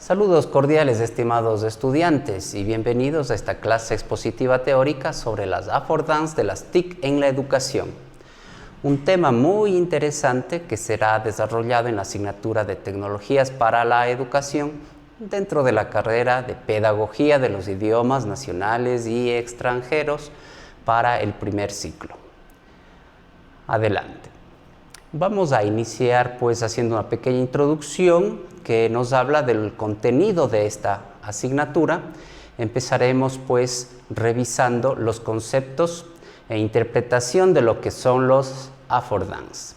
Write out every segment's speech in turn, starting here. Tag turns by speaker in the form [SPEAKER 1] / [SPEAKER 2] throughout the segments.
[SPEAKER 1] Saludos cordiales, estimados estudiantes, y bienvenidos a esta clase expositiva teórica sobre las affordances de las TIC en la educación. Un tema muy interesante que será desarrollado en la asignatura de Tecnologías para la Educación dentro de la carrera de Pedagogía de los Idiomas Nacionales y Extranjeros para el primer ciclo. Adelante. Vamos a iniciar pues haciendo una pequeña introducción que nos habla del contenido de esta asignatura. Empezaremos pues revisando los conceptos e interpretación de lo que son los affordances,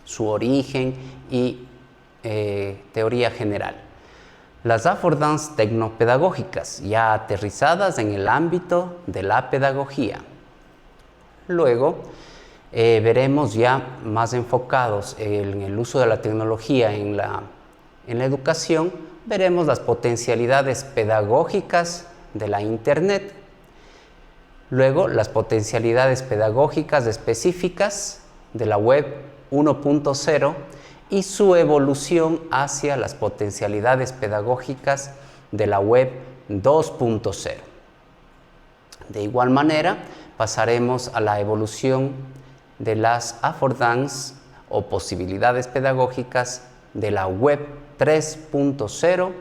[SPEAKER 1] su origen y teoría general. Las affordances tecnopedagógicas ya aterrizadas en el ámbito de la pedagogía. Luego veremos ya más enfocados en el uso de la tecnología en la educación, veremos las potencialidades pedagógicas de la Internet, luego las potencialidades pedagógicas específicas de la Web 1.0 y su evolución hacia las potencialidades pedagógicas de la Web 2.0. De igual manera, pasaremos a la evolución de las affordances o posibilidades pedagógicas de la Web 3.0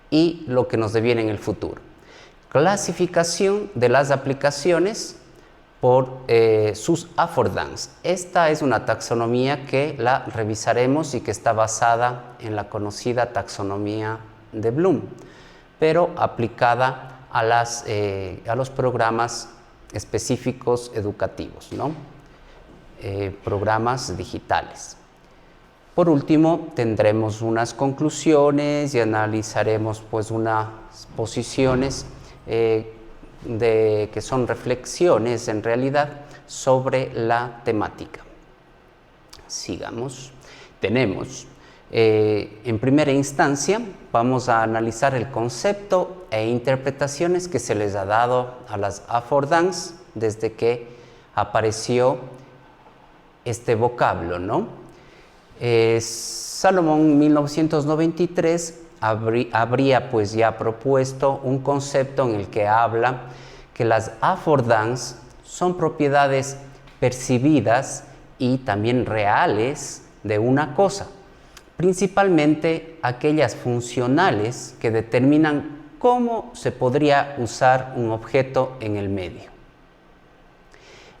[SPEAKER 1] y lo que nos deviene en el futuro. Clasificación de las aplicaciones por sus affordances. Esta es una taxonomía que la revisaremos y que está basada en la conocida taxonomía de Bloom, pero aplicada a los programas específicos educativos, ¿no? Programas digitales. Por último, tendremos unas conclusiones y analizaremos pues unas posiciones que son reflexiones en realidad sobre la temática. Sigamos. Tenemos en primera instancia vamos a analizar el concepto e interpretaciones que se les ha dado a las affordances desde que apareció este vocablo, ¿no? Salomón en 1993 habría pues ya propuesto un concepto en el que habla que las affordances son propiedades percibidas y también reales de una cosa, principalmente aquellas funcionales que determinan cómo se podría usar un objeto en el medio.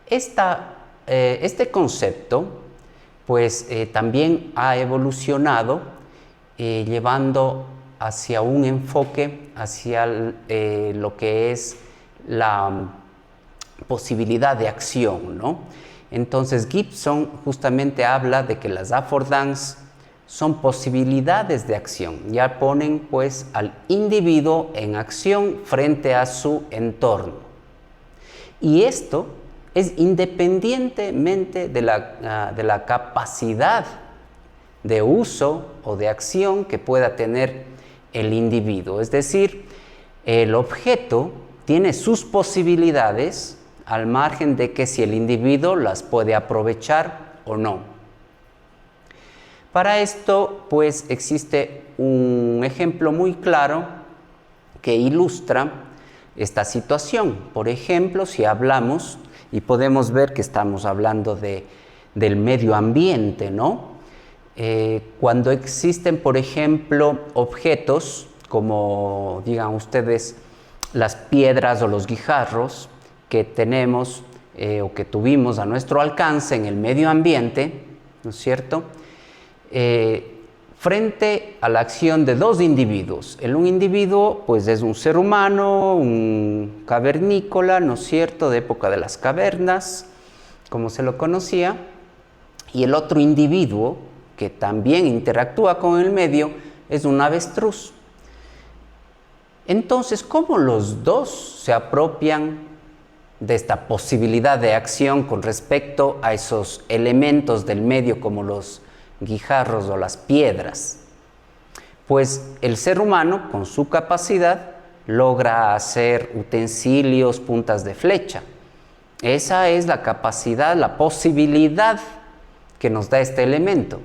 [SPEAKER 1] Este concepto pues también ha evolucionado llevando hacia un enfoque hacia lo que es la posibilidad de acción, ¿no? Entonces Gibson justamente habla de que las affordances son posibilidades de acción, ya ponen pues al individuo en acción frente a su entorno. Y esto es independientemente de la capacidad de uso o de acción que pueda tener el individuo. Es decir, el objeto tiene sus posibilidades al margen de que si el individuo las puede aprovechar o no. Para esto, pues, existe un ejemplo muy claro que ilustra esta situación. Por ejemplo, si hablamos, y podemos ver que estamos hablando del medio ambiente, ¿no? Cuando existen, por ejemplo, objetos como, digan ustedes, las piedras o los guijarros que tenemos o que tuvimos a nuestro alcance en el medio ambiente, ¿no es cierto? Frente a la acción de dos individuos. Un individuo pues es un ser humano, un cavernícola, ¿no es cierto?, de época de las cavernas, como se lo conocía, y el otro individuo que también interactúa con el medio es un avestruz. Entonces, ¿cómo los dos se apropian de esta posibilidad de acción con respecto a esos elementos del medio como los guijarros o las piedras? Pues el ser humano, con su capacidad, logra hacer utensilios, puntas de flecha. Esa es la capacidad, la posibilidad que nos da este elemento.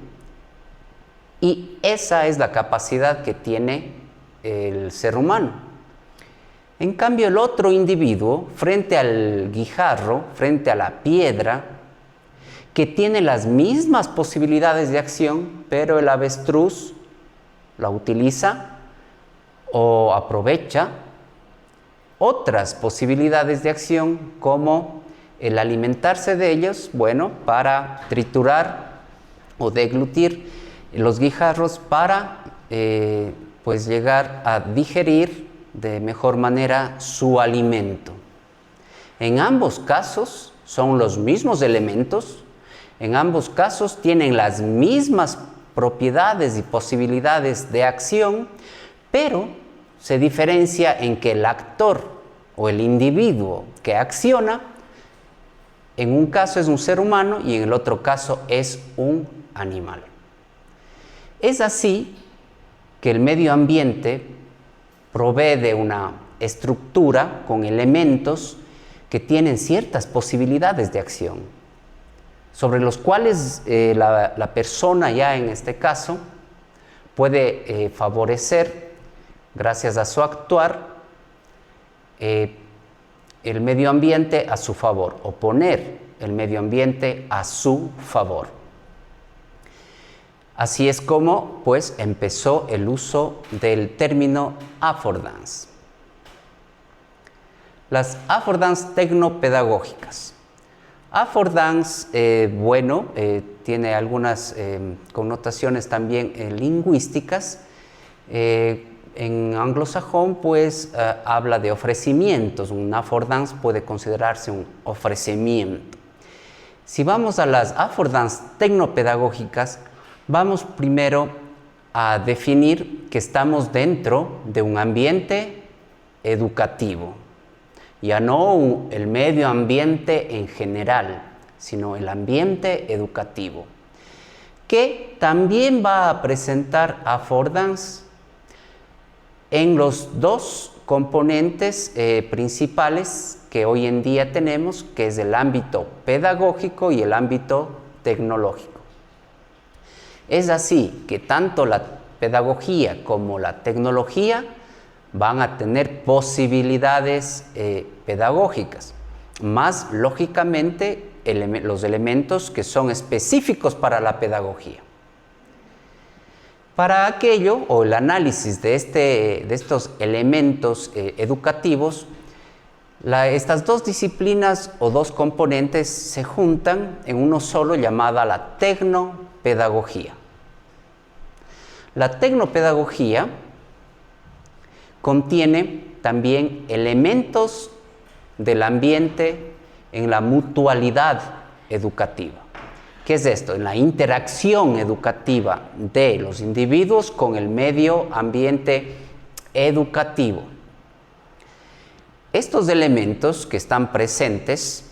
[SPEAKER 1] Y esa es la capacidad que tiene el ser humano. En cambio, el otro individuo, frente al guijarro, frente a la piedra, que tiene las mismas posibilidades de acción, pero el avestruz la utiliza o aprovecha otras posibilidades de acción, como el alimentarse de ellos, bueno, para triturar o deglutir los guijarros para pues llegar a digerir de mejor manera su alimento. En ambos casos son los mismos elementos, en ambos casos tienen las mismas propiedades y posibilidades de acción, pero se diferencia en que el actor o el individuo que acciona, en un caso es un ser humano y en el otro caso es un animal. Es así que el medio ambiente provee de una estructura con elementos que tienen ciertas posibilidades de acción, sobre los cuales la persona ya en este caso puede favorecer, gracias a su actuar, el medio ambiente a su favor, o poner el medio ambiente a su favor. Así es como pues empezó el uso del término affordance. Las affordance tecnopedagógicas. Affordance, tiene algunas connotaciones también lingüísticas. En anglosajón pues habla de ofrecimientos. Un affordance puede considerarse un ofrecimiento. Si vamos a las affordance tecnopedagógicas, vamos primero a definir que estamos dentro de un ambiente educativo. Ya no el medio ambiente en general, sino el ambiente educativo, que también va a presentar affordance en los dos componentes principales que hoy en día tenemos, que es el ámbito pedagógico y el ámbito tecnológico. Es así que tanto la pedagogía como la tecnología van a tener posibilidades pedagógicas, más lógicamente los elementos que son específicos para la pedagogía. Para aquello, o el análisis de estos elementos educativos, estas dos disciplinas o dos componentes se juntan en uno solo, llamada la tecnopedagogía. La tecnopedagogía contiene también elementos del ambiente en la mutualidad educativa. ¿Qué es esto? En la interacción educativa de los individuos con el medio ambiente educativo. Estos elementos que están presentes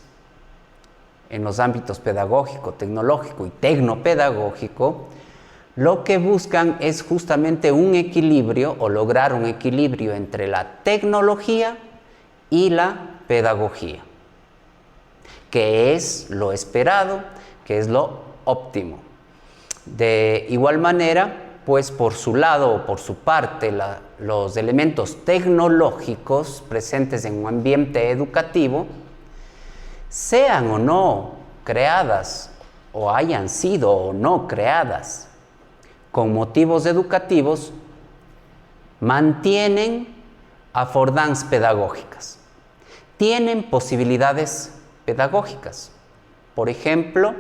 [SPEAKER 1] en los ámbitos pedagógico, tecnológico y tecnopedagógico, lo que buscan es justamente un equilibrio o lograr un equilibrio entre la tecnología y la pedagogía, que es lo esperado, que es lo óptimo. De igual manera, pues por su lado o por su parte, los elementos tecnológicos presentes en un ambiente educativo, sean o no creadas o hayan sido o no creadas con motivos educativos, mantienen affordances pedagógicas, tienen posibilidades pedagógicas. Por ejemplo,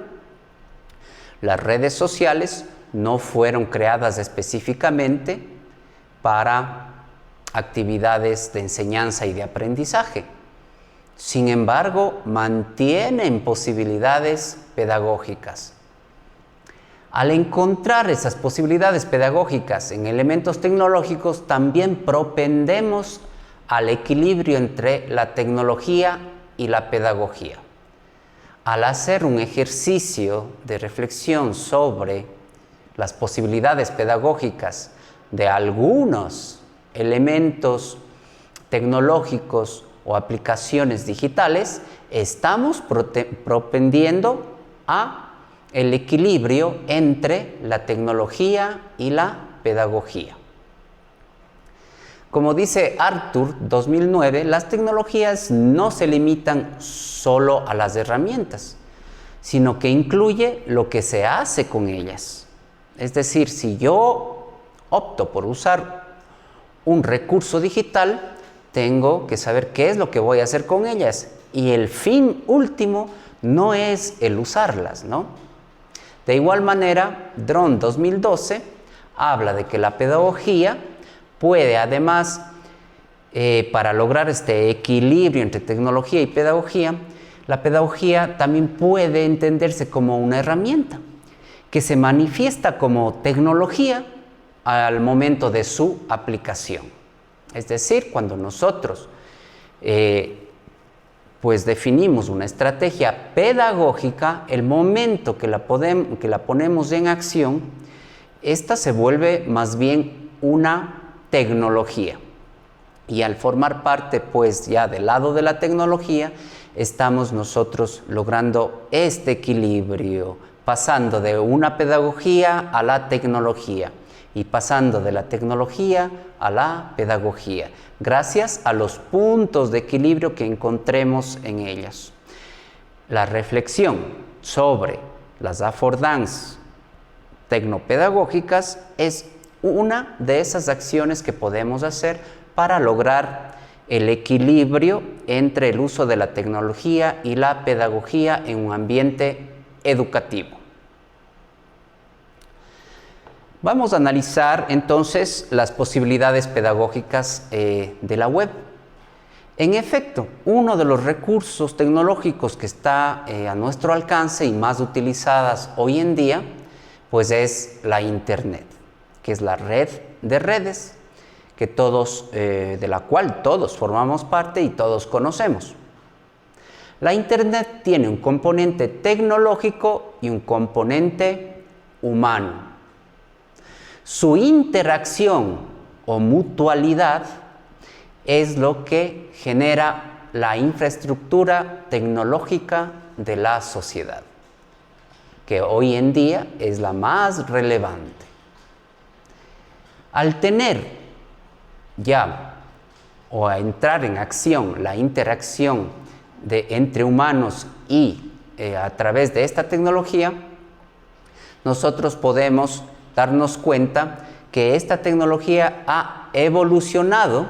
[SPEAKER 1] las redes sociales no fueron creadas específicamente para actividades de enseñanza y de aprendizaje. Sin embargo, mantienen posibilidades pedagógicas. Al encontrar esas posibilidades pedagógicas en elementos tecnológicos, también propendemos al equilibrio entre la tecnología y la pedagogía. Al hacer un ejercicio de reflexión sobre las posibilidades pedagógicas de algunos elementos tecnológicos o aplicaciones digitales, estamos propendiendo a el equilibrio entre la tecnología y la pedagogía. Como dice Arthur 2009, las tecnologías no se limitan solo a las herramientas, sino que incluye lo que se hace con ellas. Es decir, si yo opto por usar un recurso digital, tengo que saber qué es lo que voy a hacer con ellas. Y el fin último no es el usarlas, ¿no? De igual manera, Drone 2012 habla de que la pedagogía puede además, para lograr este equilibrio entre tecnología y pedagogía, la pedagogía también puede entenderse como una herramienta que se manifiesta como tecnología al momento de su aplicación. Es decir, cuando nosotros pues definimos una estrategia pedagógica, el momento que la ponemos en acción, esta se vuelve más bien una tecnología. Y al formar parte pues ya del lado de la tecnología, estamos nosotros logrando este equilibrio, pasando de una pedagogía a la tecnología y pasando de la tecnología a la pedagogía, gracias a los puntos de equilibrio que encontremos en ellas. La reflexión sobre las affordances tecnopedagógicas es una de esas acciones que podemos hacer para lograr el equilibrio entre el uso de la tecnología y la pedagogía en un ambiente educativo. Vamos a analizar entonces las posibilidades pedagógicas de la web. En efecto, uno de los recursos tecnológicos que está a nuestro alcance y más utilizadas hoy en día, pues es la Internet, que es la red de redes que de la cual todos formamos parte y todos conocemos. La Internet tiene un componente tecnológico y un componente humano. Su interacción o mutualidad es lo que genera la infraestructura tecnológica de la sociedad, que hoy en día es la más relevante. Al tener ya o a entrar en acción la interacción entre humanos y a través de esta tecnología, nosotros podemos darnos cuenta que esta tecnología ha evolucionado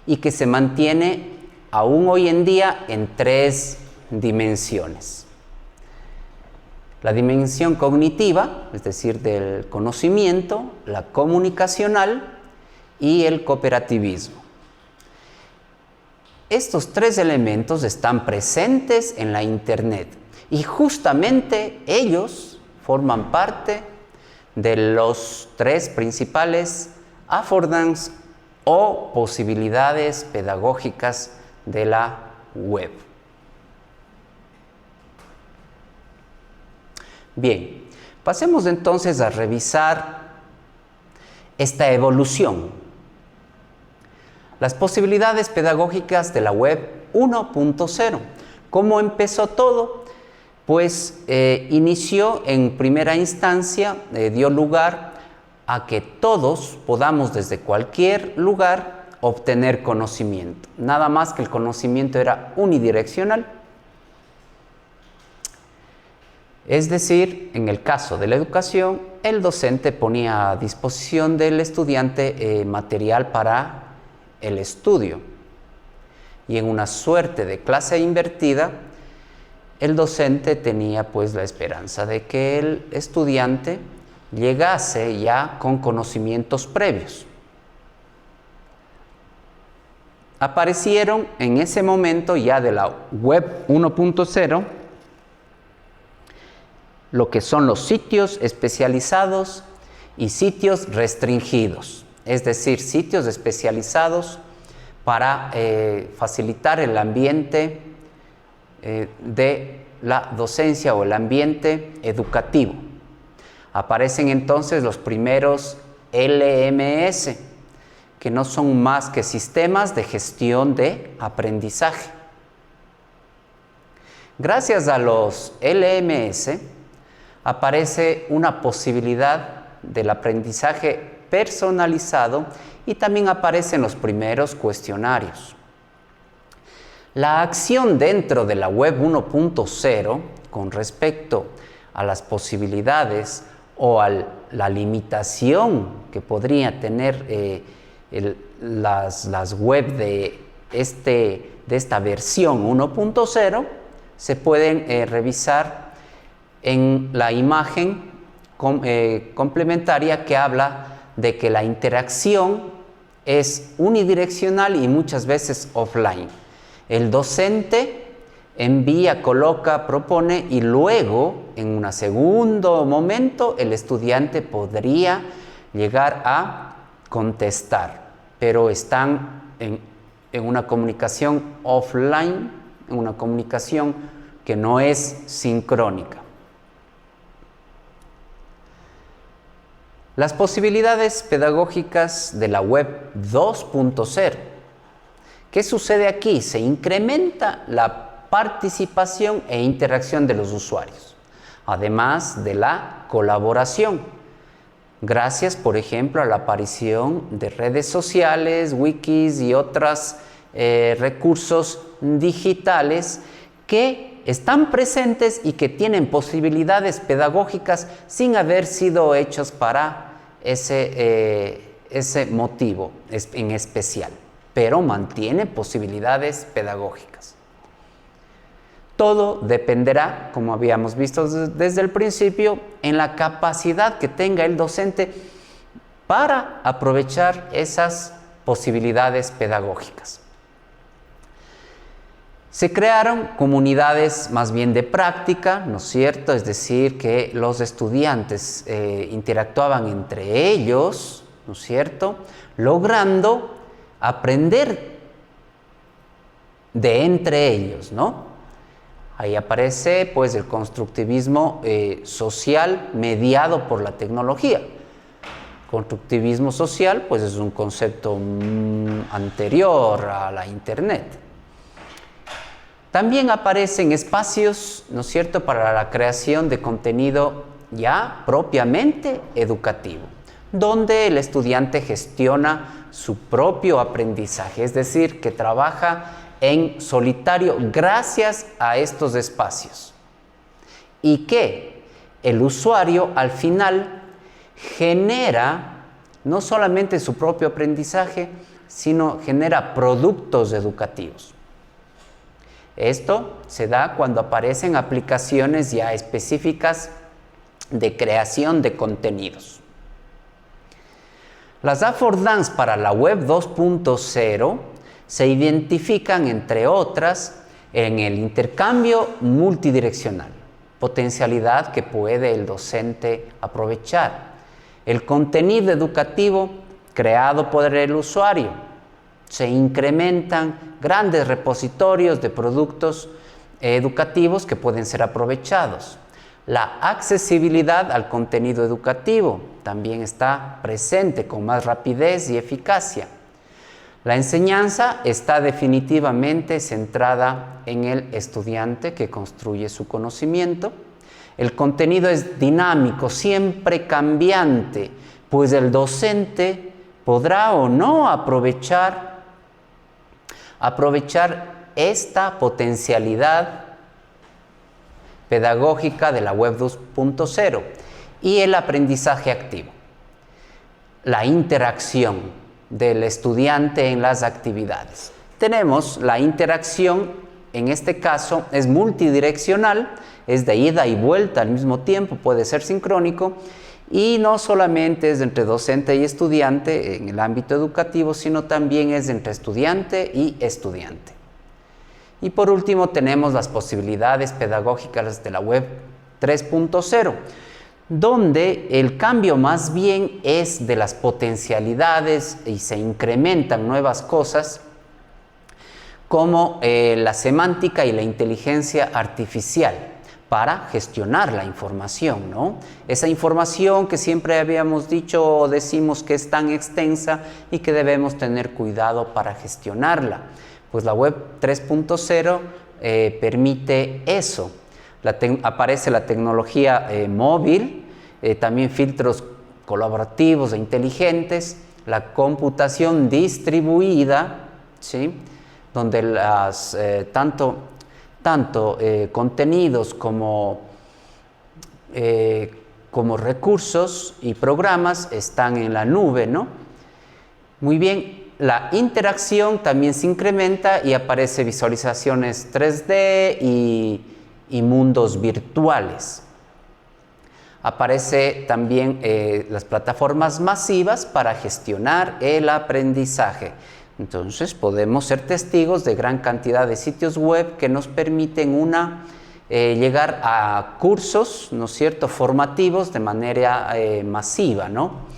[SPEAKER 1] y que se mantiene aún hoy en día en 3 dimensiones. La dimensión cognitiva, es decir, del conocimiento, la comunicacional y el cooperativismo. Estos 3 elementos están presentes en la Internet y justamente ellos forman parte de los 3 principales affordances o posibilidades pedagógicas de la web. Bien, pasemos entonces a revisar esta evolución. Las posibilidades pedagógicas de la web 1.0. ¿Cómo empezó todo? Pues inició en primera instancia, dio lugar a que todos podamos desde cualquier lugar obtener conocimiento. Nada más que el conocimiento era unidireccional. Es decir, en el caso de la educación, el docente ponía a disposición del estudiante material para el estudio. Y en una suerte de clase invertida, el docente tenía pues la esperanza de que el estudiante llegase ya con conocimientos previos. Aparecieron en ese momento ya de la web 1.0 lo que son los sitios especializados y sitios restringidos, es decir, sitios especializados para facilitar el ambiente de la docencia o el ambiente educativo. Aparecen entonces los primeros LMS, que no son más que sistemas de gestión de aprendizaje. Gracias a los LMS, aparece una posibilidad del aprendizaje personalizado y también aparecen los primeros cuestionarios. La acción dentro de la web 1.0 con respecto a las posibilidades o a la limitación que podría tener las web de esta versión 1.0 se pueden revisar en la imagen complementaria que habla de que la interacción es unidireccional y muchas veces offline. El docente envía, coloca, propone y luego, en un segundo momento, el estudiante podría llegar a contestar, pero están en una comunicación offline, en una comunicación que no es sincrónica. Las posibilidades pedagógicas de la web 2.0. ¿Qué sucede aquí? Se incrementa la participación e interacción de los usuarios, además de la colaboración. Gracias, por ejemplo, a la aparición de redes sociales, wikis y otros recursos digitales que están presentes y que tienen posibilidades pedagógicas sin haber sido hechos para ese motivo en especial, pero mantiene posibilidades pedagógicas. Todo dependerá, como habíamos visto desde el principio, en la capacidad que tenga el docente para aprovechar esas posibilidades pedagógicas. Se crearon comunidades más bien de práctica, ¿no es cierto? Es decir, que los estudiantes interactuaban entre ellos, ¿no es cierto? Logrando aprender de entre ellos, ¿no? Ahí aparece pues el constructivismo social mediado por la tecnología. Constructivismo social pues es un concepto anterior a la Internet. También aparecen espacios, ¿no es cierto?, para la creación de contenido ya propiamente educativo, donde el estudiante gestiona su propio aprendizaje, es decir, que trabaja en solitario gracias a estos espacios. Y que el usuario al final genera no solamente su propio aprendizaje, sino genera productos educativos. Esto se da cuando aparecen aplicaciones ya específicas de creación de contenidos. Las affordances para la web 2.0 se identifican, entre otras, en el intercambio multidireccional, potencialidad que puede el docente aprovechar, el contenido educativo creado por el usuario. Se incrementan grandes repositorios de productos educativos que pueden ser aprovechados. La accesibilidad al contenido educativo también está presente con más rapidez y eficacia. La enseñanza está definitivamente centrada en el estudiante que construye su conocimiento. El contenido es dinámico, siempre cambiante, pues el docente podrá o no aprovechar esta potencialidad pedagógica de la web 2.0 y el aprendizaje activo, la interacción del estudiante en las actividades. Tenemos la interacción, en este caso es multidireccional, es de ida y vuelta al mismo tiempo, puede ser sincrónico, y no solamente es entre docente y estudiante en el ámbito educativo, sino también es entre estudiante y estudiante. Y por último tenemos las posibilidades pedagógicas de la web 3.0, donde el cambio más bien es de las potencialidades y se incrementan nuevas cosas como la semántica y la inteligencia artificial para gestionar la información, ¿no? Esa información que siempre habíamos dicho o decimos que es tan extensa y que debemos tener cuidado para gestionarla. Pues la web 3.0 permite eso. aparece la tecnología móvil, también filtros colaborativos e inteligentes, la computación distribuida, ¿sí? Donde tanto contenidos como recursos y programas están en la nube, ¿no? Muy bien, la interacción también se incrementa y aparece visualizaciones 3D y mundos virtuales. Aparece también las plataformas masivas para gestionar el aprendizaje. Entonces podemos ser testigos de gran cantidad de sitios web que nos permiten llegar a cursos, ¿no es cierto?, formativos de manera masiva, ¿no?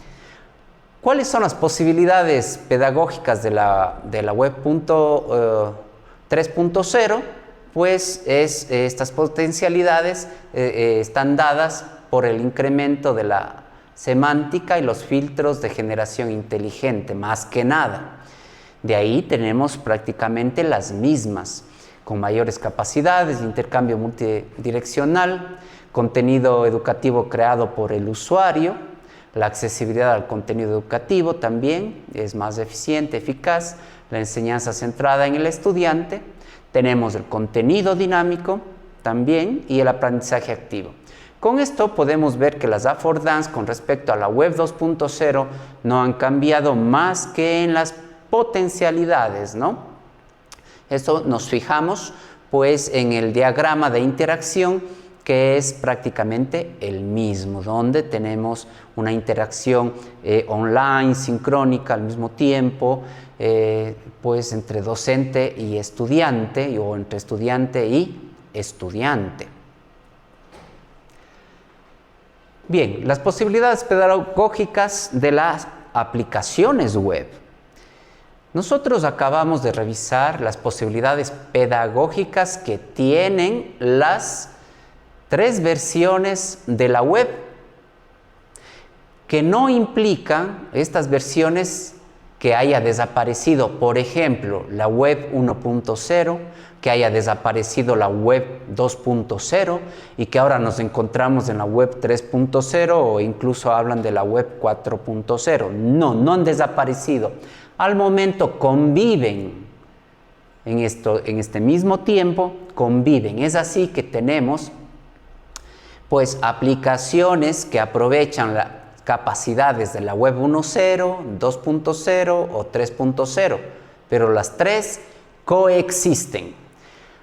[SPEAKER 1] ¿Cuáles son las posibilidades pedagógicas de la web 3.0? Pues estas potencialidades están dadas por el incremento de la semántica y los filtros de generación inteligente, más que nada. De ahí tenemos prácticamente las mismas, con mayores capacidades de intercambio multidireccional, contenido educativo creado por el usuario, la accesibilidad al contenido educativo también es más eficiente, eficaz, la enseñanza centrada en el estudiante, tenemos el contenido dinámico también y el aprendizaje activo. Con esto podemos ver que las affordance con respecto a la web 2.0 no han cambiado más que en las potencialidades, ¿no? Esto nos fijamos pues en el diagrama de interacción, que es prácticamente el mismo, donde tenemos una interacción online, sincrónica al mismo tiempo, pues entre docente y estudiante o entre estudiante y estudiante. Bien, las posibilidades pedagógicas de las aplicaciones web. Nosotros acabamos de revisar las posibilidades pedagógicas que tienen las 3 versiones de la web, que no implican estas versiones que haya desaparecido, por ejemplo, la web 1.0, que haya desaparecido la web 2.0 y que ahora nos encontramos en la web 3.0 o incluso hablan de la web 4.0. No han desaparecido. Al momento conviven en este mismo tiempo, conviven. Es así que tenemos pues aplicaciones que aprovechan las capacidades de la web 1.0, 2.0 o 3.0, pero las 3 coexisten.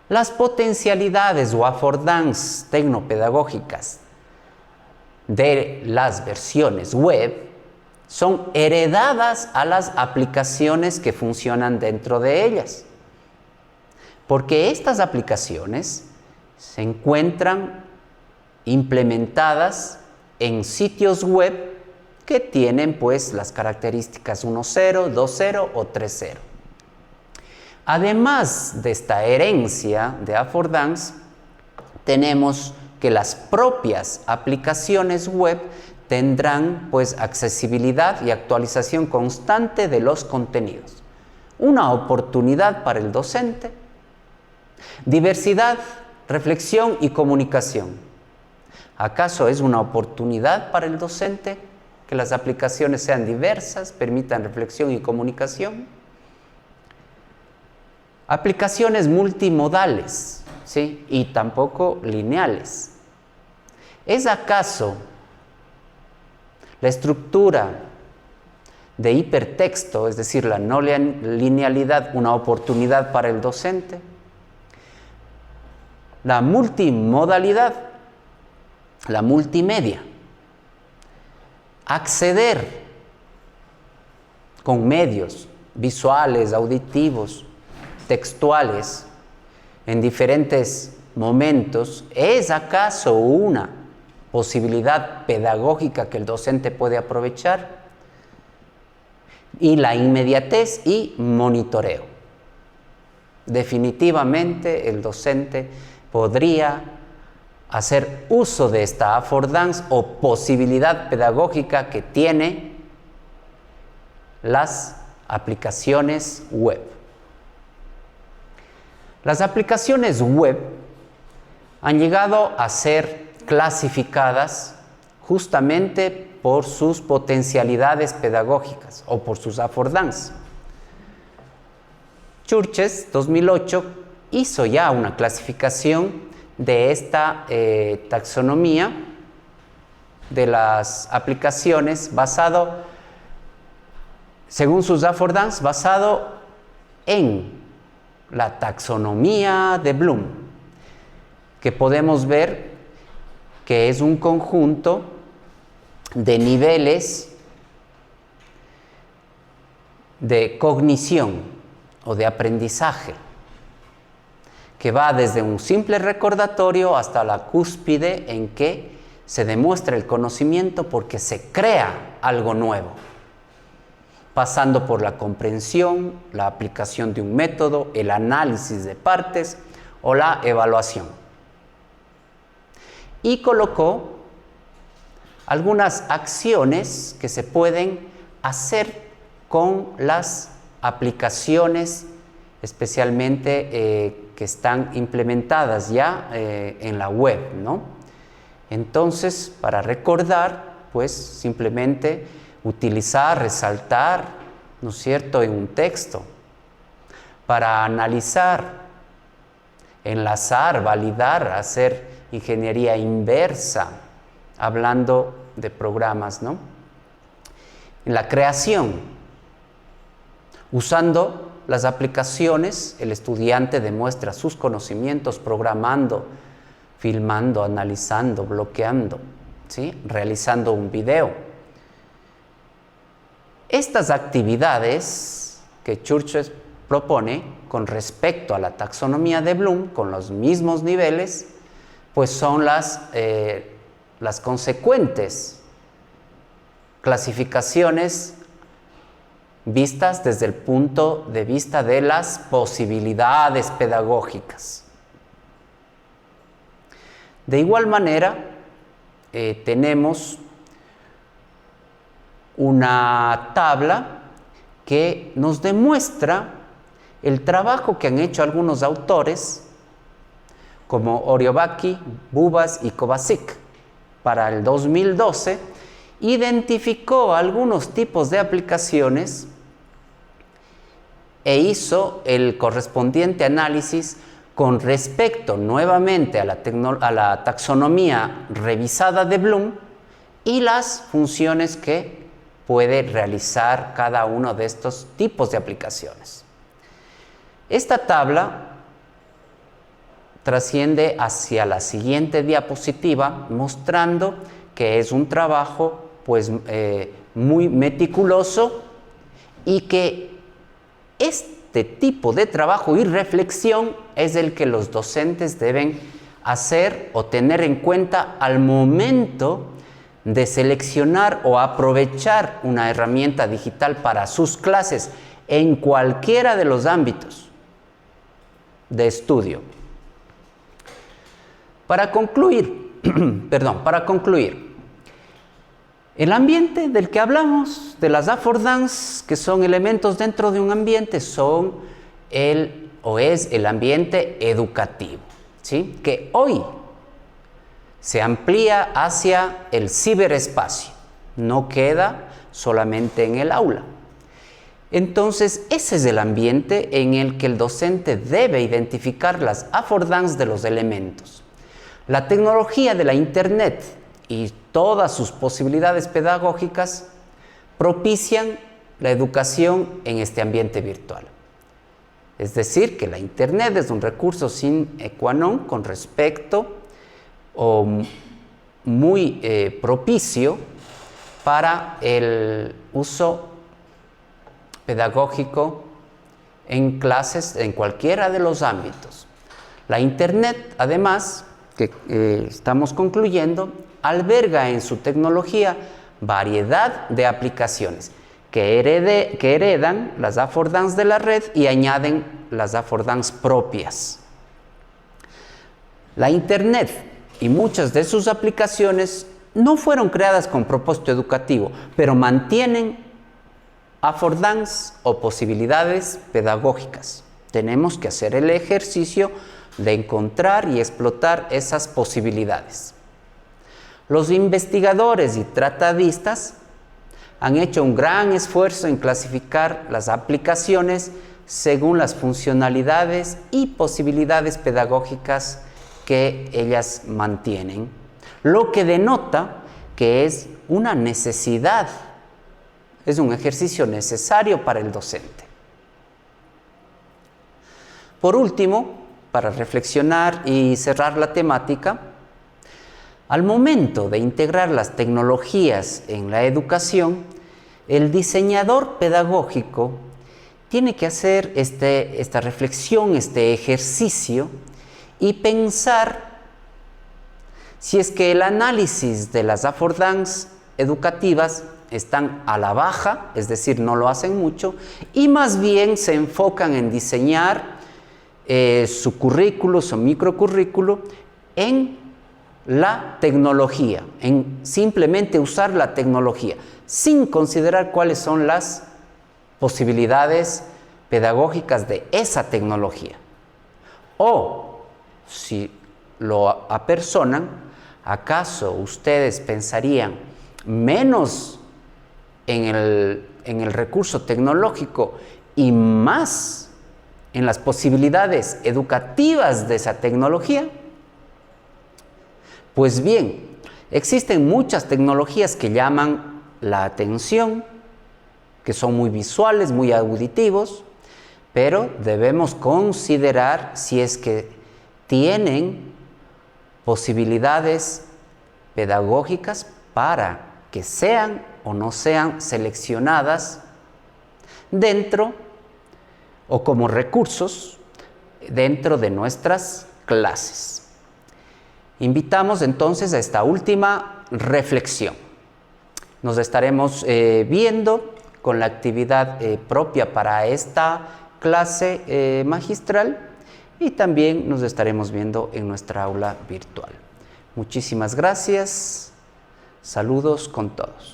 [SPEAKER 1] Las potencialidades o affordance tecnopedagógicas de las versiones web son heredadas a las aplicaciones que funcionan dentro de ellas, porque estas aplicaciones se encuentran implementadas en sitios web que tienen pues las características 1.0, 2.0 o 3.0. Además de esta herencia de affordance, tenemos que las propias aplicaciones web tendrán pues accesibilidad y actualización constante de los contenidos. Una oportunidad para el docente, diversidad, reflexión y comunicación. ¿Acaso es una oportunidad para el docente que las aplicaciones sean diversas, permitan reflexión y comunicación? Aplicaciones multimodales, ¿sí? Y tampoco lineales. ¿Es acaso la estructura de hipertexto, es decir, la no linealidad, una oportunidad para el docente? La multimodalidad, la multimedia, acceder con medios visuales, auditivos, textuales, en diferentes momentos, ¿es acaso una posibilidad pedagógica que el docente puede aprovechar? Y la inmediatez y monitoreo. Definitivamente el docente podría hacer uso de esta affordance o posibilidad pedagógica que tiene las aplicaciones web. Las aplicaciones web han llegado a ser clasificadas justamente por sus potencialidades pedagógicas o por sus affordances. Churches, 2008, hizo ya una clasificación de esta taxonomía de las aplicaciones según sus affordances, basado en la taxonomía de Bloom, que podemos ver que es un conjunto de niveles de cognición o de aprendizaje, que va desde un simple recordatorio hasta la cúspide en que se demuestra el conocimiento porque se crea algo nuevo, pasando por la comprensión, la aplicación de un método, el análisis de partes o la evaluación. Y colocó algunas acciones que se pueden hacer con las aplicaciones, especialmente que están implementadas ya en la web, ¿no? Entonces, para recordar, pues simplemente utilizar, resaltar, ¿no es cierto?, en un texto. Para analizar, enlazar, validar, hacer ingeniería inversa, hablando de programas, ¿no? En la creación, usando las aplicaciones, el estudiante demuestra sus conocimientos programando, filmando, analizando, bloqueando, ¿sí?, realizando un video. Estas actividades que Churches propone con respecto a la taxonomía de Bloom, con los mismos niveles, pues son las consecuentes clasificaciones vistas desde el punto de vista de las posibilidades pedagógicas. De igual manera, tenemos una tabla que nos demuestra el trabajo que han hecho algunos autores como Oriobaki, Bubas y Kovacic. Para el 2012 identificó algunos tipos de aplicaciones e hizo el correspondiente análisis con respecto nuevamente a la taxonomía revisada de Bloom y las funciones que puede realizar cada uno de estos tipos de aplicaciones. Esta tabla trasciende hacia la siguiente diapositiva, mostrando que es un trabajo pues, muy meticuloso y que este tipo de trabajo y reflexión es el que los docentes deben hacer o tener en cuenta al momento de seleccionar o aprovechar una herramienta digital para sus clases en cualquiera de los ámbitos de estudio. Para concluir, el ambiente del que hablamos, de las affordances, que son elementos dentro de un ambiente, es el ambiente educativo, ¿sí?, que hoy se amplía hacia el ciberespacio, no queda solamente en el aula. Entonces, ese es el ambiente en el que el docente debe identificar las affordances de los elementos. La tecnología de la Internet y todas sus posibilidades pedagógicas propician la educación en este ambiente virtual. Es decir, que la Internet es un recurso sine qua non con respecto o muy propicio para el uso pedagógico en clases en cualquiera de los ámbitos. La Internet, además, que estamos concluyendo, alberga en su tecnología variedad de aplicaciones que heredan las affordances de la red y añaden las affordances propias. La Internet y muchas de sus aplicaciones no fueron creadas con propósito educativo, pero mantienen affordances o posibilidades pedagógicas. Tenemos que hacer el ejercicio de encontrar y explotar esas posibilidades. Los investigadores y tratadistas han hecho un gran esfuerzo en clasificar las aplicaciones según las funcionalidades y posibilidades pedagógicas que ellas mantienen, lo que denota que es una necesidad, es un ejercicio necesario para el docente. Por último, para reflexionar y cerrar la temática, al momento de integrar las tecnologías en la educación, el diseñador pedagógico tiene que hacer esta reflexión, este ejercicio y pensar si es que el análisis de las affordances educativas están a la baja, es decir, no lo hacen mucho, y más bien se enfocan en diseñar su currículo, su microcurrículo en la tecnología, en simplemente usar la tecnología, sin considerar cuáles son las posibilidades pedagógicas de esa tecnología. O, si lo apersonan, ¿acaso ustedes pensarían menos en el recurso tecnológico y más en las posibilidades educativas de esa tecnología? Pues bien, existen muchas tecnologías que llaman la atención, que son muy visuales, muy auditivos, pero debemos considerar si es que tienen posibilidades pedagógicas para que sean o no sean seleccionadas dentro o como recursos dentro de nuestras clases. Invitamos entonces a esta última reflexión. Nos estaremos viendo con la actividad propia para esta clase magistral y también nos estaremos viendo en nuestra aula virtual. Muchísimas gracias. Saludos con todos.